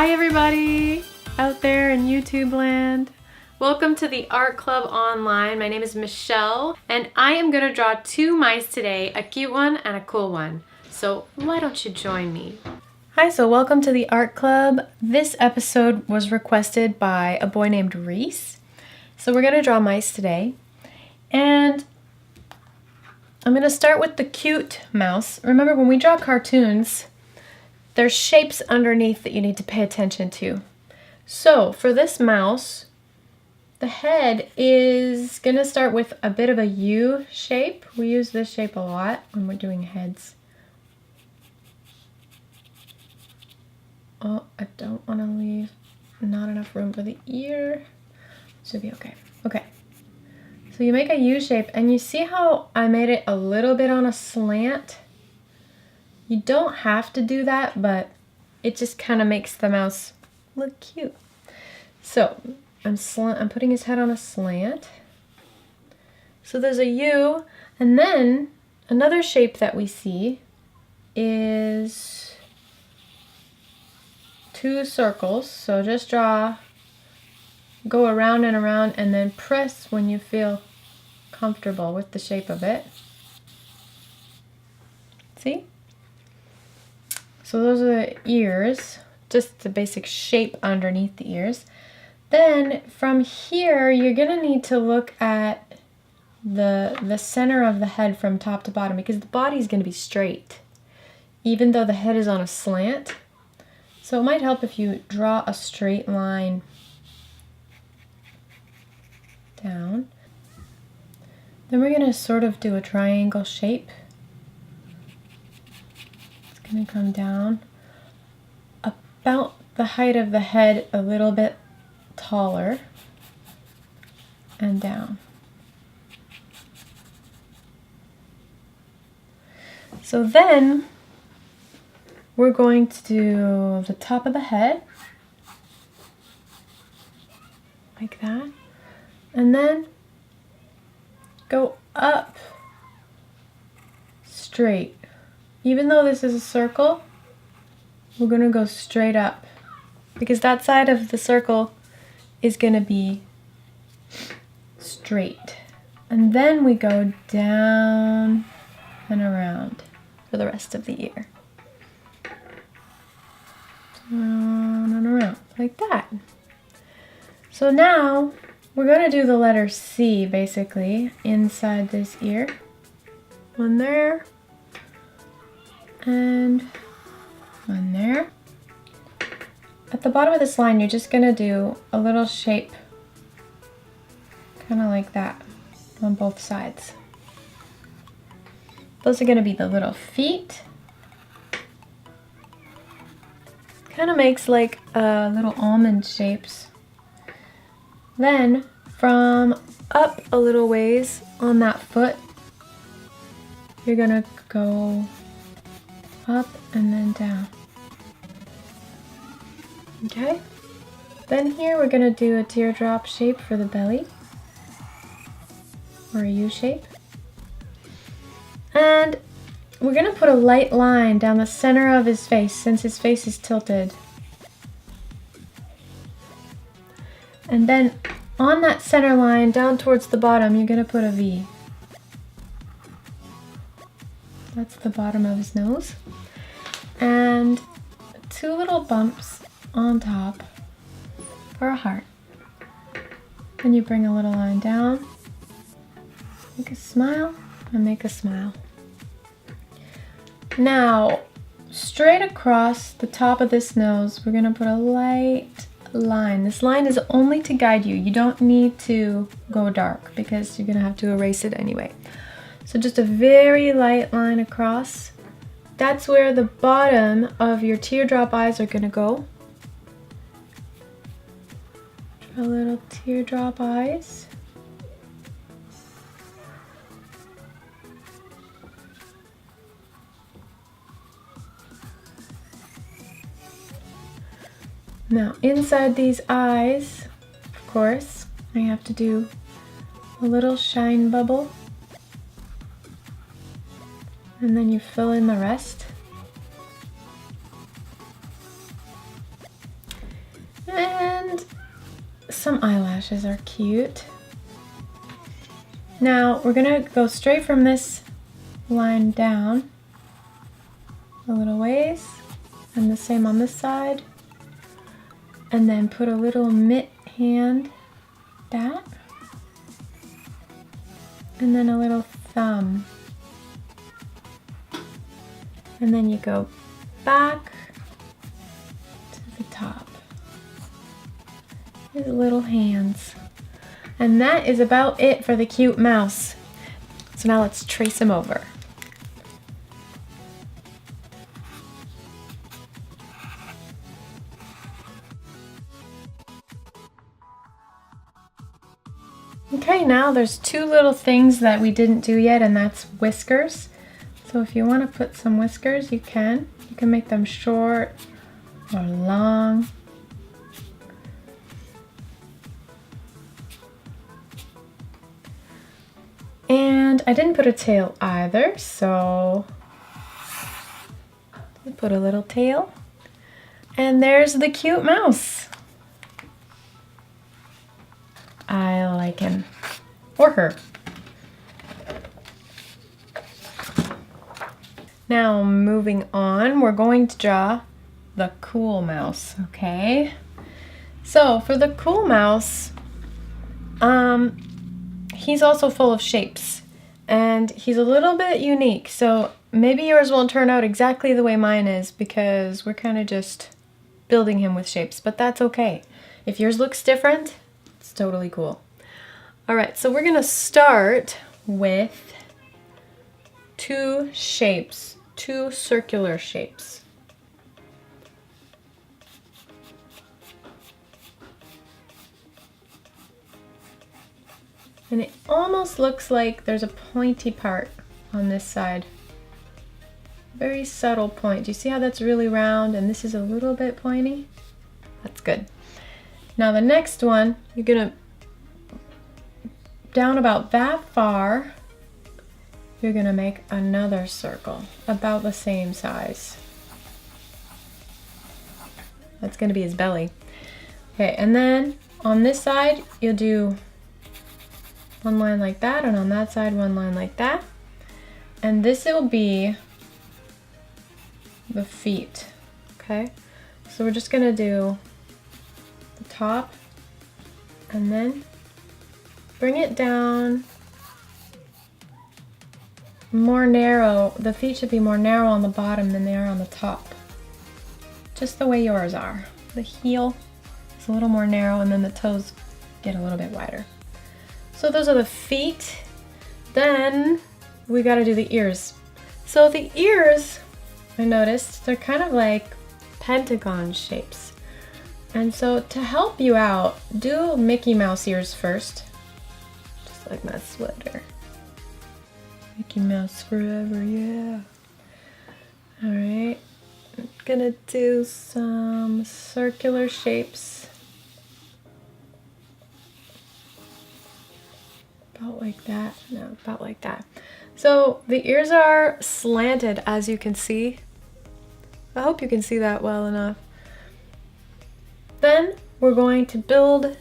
Hi everybody out there in YouTube land. Welcome to the Art Club Online. My name is Michelle and I am going to draw two mice today, a cute one and a cool one. So why don't you join me? Hi, so welcome to the Art Club. This episode was requested by a boy named Reese. So we're going to draw mice today. And I'm going to start with the cute mouse. Remember, when we draw cartoons, there's shapes underneath that you need to pay attention to. So for this mouse, the head is going to start with a bit of a U shape. We use this shape a lot when we're doing heads. Oh, I don't want to leave not enough room for the ear. Should be okay. Okay. So you make a U shape, and you see how I made it a little bit on a slant? You don't have to do that, but it just kind of makes the mouse look cute. So I'm putting his head on a slant. So there's a U, and then another shape that we see is two circles. So just go around and around, and then press when you feel comfortable with the shape of it. See? So those are the ears, just the basic shape underneath the ears. Then from here, you're gonna need to look at the center of the head from top to bottom, because the body is gonna be straight, even though the head is on a slant. So it might help if you draw a straight line down. Then we're gonna sort of do a triangle shape. It's gonna come down about the height of the head, a little bit taller, and down. So then we're going to do the top of the head, like that, and then go up straight. Even though this is a circle, we're going to go straight up, because that side of the circle is going to be straight. And then we go down and around for the rest of the ear. Around and around, like that. So now we're going to do the letter C, basically, inside this ear. One there, and one there. At the bottom of this line, you're just going to do a little shape, kind of like that, on both sides. Those are going to be the little feet. Kind of makes like little almond shapes. Then from up a little ways on that foot, you're going to go up and then down. Okay? Then here we're going to do a teardrop shape for the belly, or a U shape. And we're going to put a light line down the center of his face, since his face is tilted. And then on that center line, down towards the bottom, you're going to put a V. That's the bottom of his nose. And two little bumps on top for a heart. Then you bring a little line down, make a smile, and make a smile. Now, straight across the top of this nose, we're going to put a light line. This line is only to guide you. You don't need to go dark, because you're going to have to erase it anyway. So just a very light line across. That's where the bottom of your teardrop eyes are going to go. Draw little teardrop eyes. Now inside these eyes, of course, I have to do a little shine bubble. And then you fill in the rest. eyelashes are cute. Now we're gonna go straight from this line down a little ways, and the same on this side, and then put a little mitt hand, that, and then a little thumb, and then you go back to the top. His little hands. And that is about it for the cute mouse. So now let's trace him over. Okay, now there's two little things that we didn't do yet, and that's whiskers. So if you want to put some whiskers, you can. You can make them short or long. And I didn't put a tail either, so we put a little tail. And there's the cute mouse. I like him, or her. Now moving on, we're going to draw the cool mouse, okay? So for the cool mouse, he's also full of shapes, and he's a little bit unique, so maybe yours won't turn out exactly the way mine is because we're kind of just building him with shapes, but that's okay. If yours looks different, it's totally cool. Alright, so we're gonna start with two shapes, two circular shapes. And it almost looks like there's a pointy part on this side. Very subtle point. Do you see how that's really round and this is a little bit pointy? That's good. Now the next one, you're gonna, down about that far, you're gonna make another circle about the same size. That's gonna be his belly. Okay, and then on this side, you'll do one line like that, and on that side, one line like that. And this will be the feet, okay? So we're just gonna do the top and then bring it down more narrow. The feet should be more narrow on the bottom than they are on the top. Just the way yours are. The heel is a little more narrow and then the toes get a little bit wider. So those are the feet. Then we gotta do the ears. So the ears, I noticed, they're kind of like pentagon shapes. And so to help you out, do Mickey Mouse ears first. Just like my sweater. Mickey Mouse forever, yeah. Alright, I'm gonna do some circular shapes. About like that, no, about like that. So the ears are slanted, as you can see. I hope you can see that well enough. Then we're going to build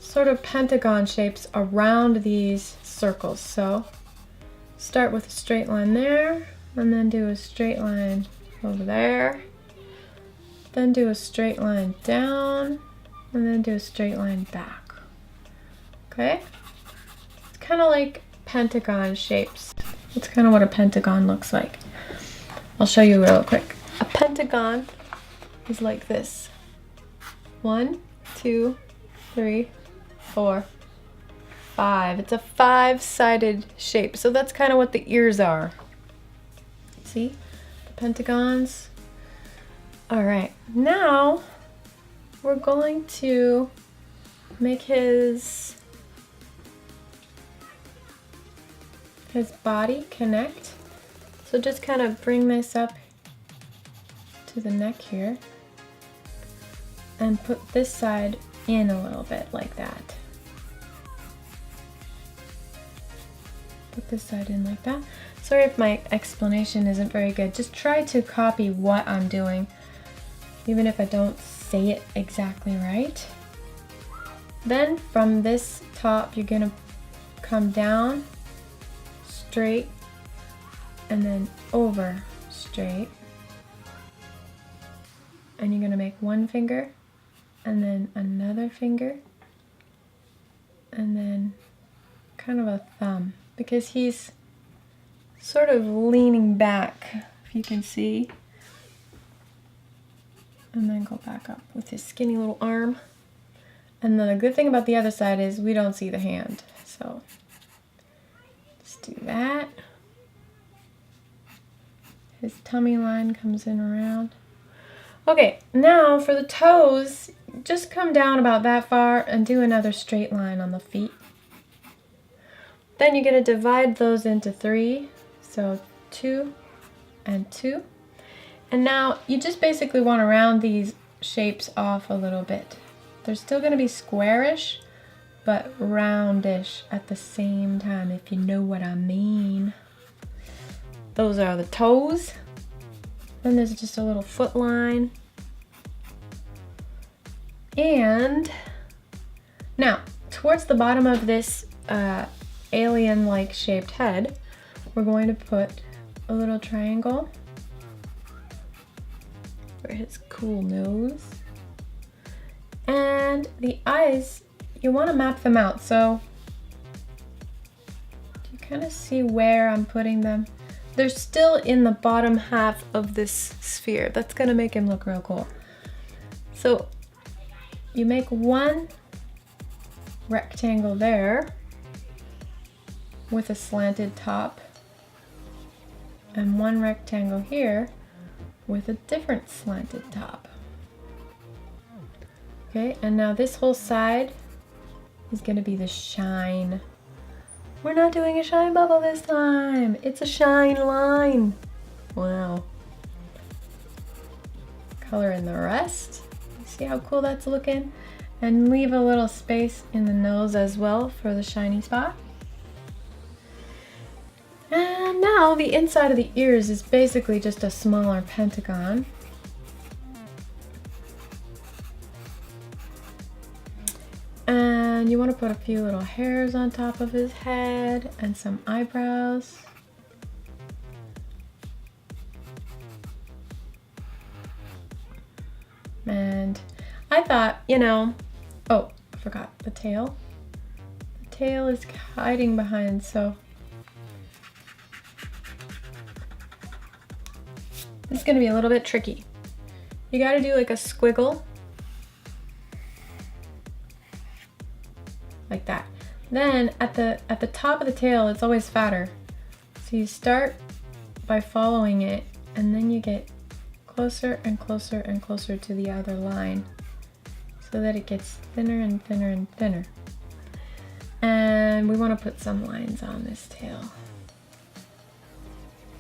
sort of pentagon shapes around these circles. So start with a straight line there, and then do a straight line over there. Then do a straight line down, and then do a straight line back. Okay? It's kind of like pentagon shapes. That's kind of what a pentagon looks like. I'll show you real quick. A pentagon is like this. 1, 2, 3, 4, 5. It's a 5-sided shape. So that's kind of what the ears are. See? The pentagons. All right. Now we're going to make his body connect. So just kind of bring this up to the neck here and put this side in a little bit like that. Put this side in like that. Sorry if my explanation isn't very good. Just try to copy what I'm doing, even if I don't say it exactly right. Then from this top, you're gonna come down straight and then over straight. And you're gonna make one finger and then another finger and then kind of a thumb, because he's sort of leaning back, if you can see. And then go back up with his skinny little arm. And then the good thing about the other side is we don't see the hand. So just do that. His tummy line comes in around. Okay, now for the toes, just come down about that far and do another straight line on the feet. Then you're going to divide those into 3. So 2 and 2. And now you just basically want to round these shapes off a little bit. They're still going to be squarish, but roundish at the same time, if you know what I mean. Those are the toes. Then there's just a little foot line. And now, towards the bottom of this alien-like shaped head, we're going to put a little triangle for his cool nose. And the eyes, you want to map them out. So you kind of see where I'm putting them. They're still in the bottom half of this sphere. That's going to make him look real cool. So you make one rectangle there with a slanted top, and one rectangle here with a different slanted top. Okay, and now this whole side is going to be the shine. We're not doing a shine bubble this time. It's a shine line. Wow. Color in the rest. See how cool that's looking? And leave a little space in the nose as well for the shiny spot. And now the inside of the ears is basically just a smaller pentagon. And you want to put a few little hairs on top of his head and some eyebrows. And I thought, oh, I forgot the tail. The tail is hiding behind, so this is going to be a little bit tricky. You got to do like a squiggle. Like that. Then at the top of the tail, it's always fatter. So you start by following it, and then you get closer and closer and closer to the other line, so that it gets thinner and thinner and thinner. And we want to put some lines on this tail.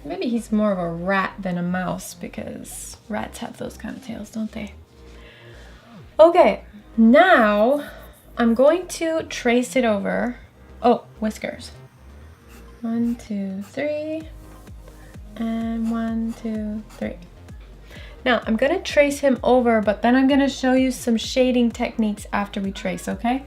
Maybe he's more of a rat than a mouse, because rats have those kind of tails, don't they? Okay, now I'm going to trace it over. Oh, whiskers. 1, 2, 3. And 1, 2, 3. Now I'm going to trace him over, but then I'm going to show you some shading techniques after we trace, okay?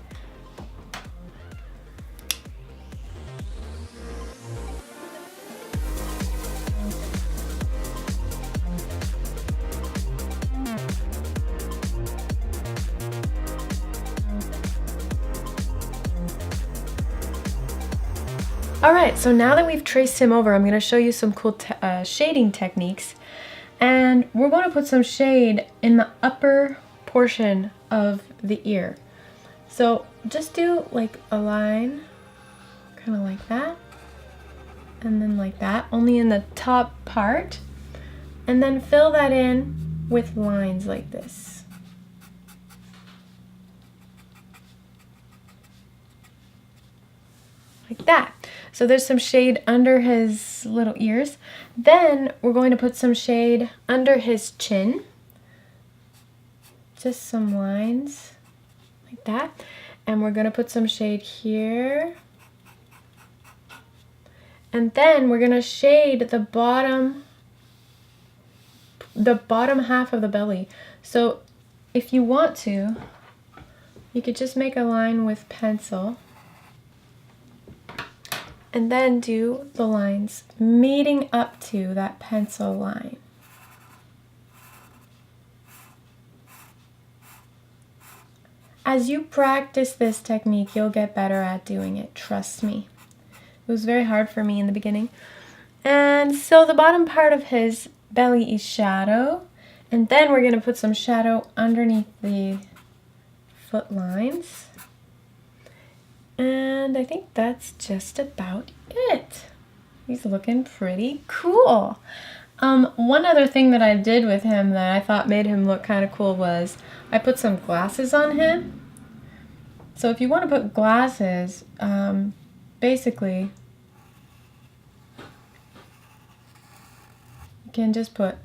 Alright, so now that we've traced him over, I'm going to show you some cool shading techniques. And we're going to put some shade in the upper portion of the ear. So just do like a line, kind of like that, and then like that, only in the top part. And then fill that in with lines like this. Like that. So there's some shade under his little ears. Then we're going to put some shade under his chin. Just some lines like that. And we're going to put some shade here. And then we're going to shade the bottom half of the belly. So if you want to, You could just make a line with pencil and then do the lines meeting up to that pencil line. As you practice this technique, you'll get better at doing it, trust me. It was very hard for me in the beginning. And so the bottom part of his belly is shadow, and then we're going to put some shadow underneath the foot lines. And I think that's just about it. He's looking pretty cool. One other thing that I did with him that I thought made him look kind of cool was I put some glasses on him. So if you want to put glasses, basically you can just put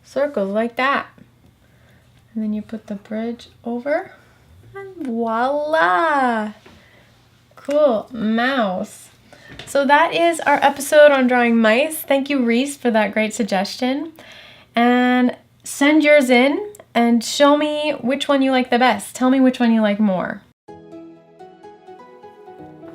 circles like that. And then you put the bridge over and voila! Cool mouse. So that is our episode on drawing mice. Thank you, Reese, for that great suggestion. And send yours in and show me which one you like the best. Tell me which one you like more.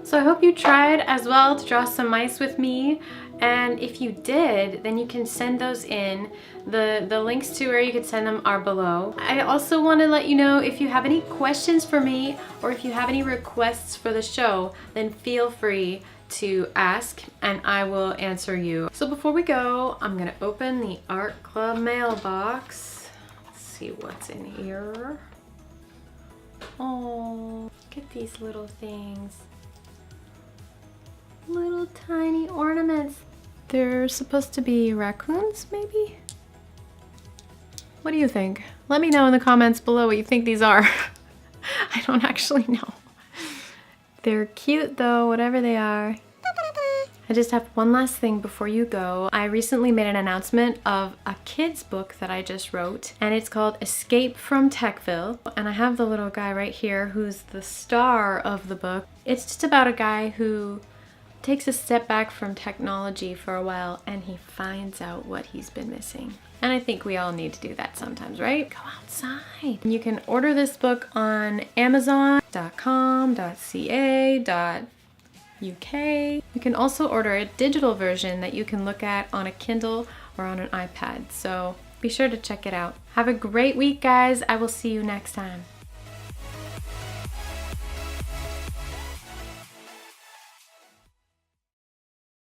So I hope you tried as well to draw some mice with me. And if you did, then you can send those in. The links to where you could send them are below. I also want to let you know if you have any questions for me or if you have any requests for the show, then feel free to ask and I will answer you. So before we go, I'm gonna open the Art Club mailbox. Let's see what's in here. Oh, look at these little things. Little tiny ornaments. They're supposed to be raccoons, maybe? What do you think? Let me know in the comments below what you think these are. I don't actually know. They're cute though, whatever they are. I just have one last thing before you go. I recently made an announcement of a kid's book that I just wrote, and it's called Escape from Techville. And I have the little guy right here who's the star of the book. It's just about a guy who takes a step back from technology for a while and he finds out what he's been missing. And I think we all need to do that sometimes, right? Go outside. You can order this book on amazon.com.ca.uk. You can also order a digital version that you can look at on a Kindle or on an iPad. So be sure to check it out. Have a great week, guys. I will see you next time.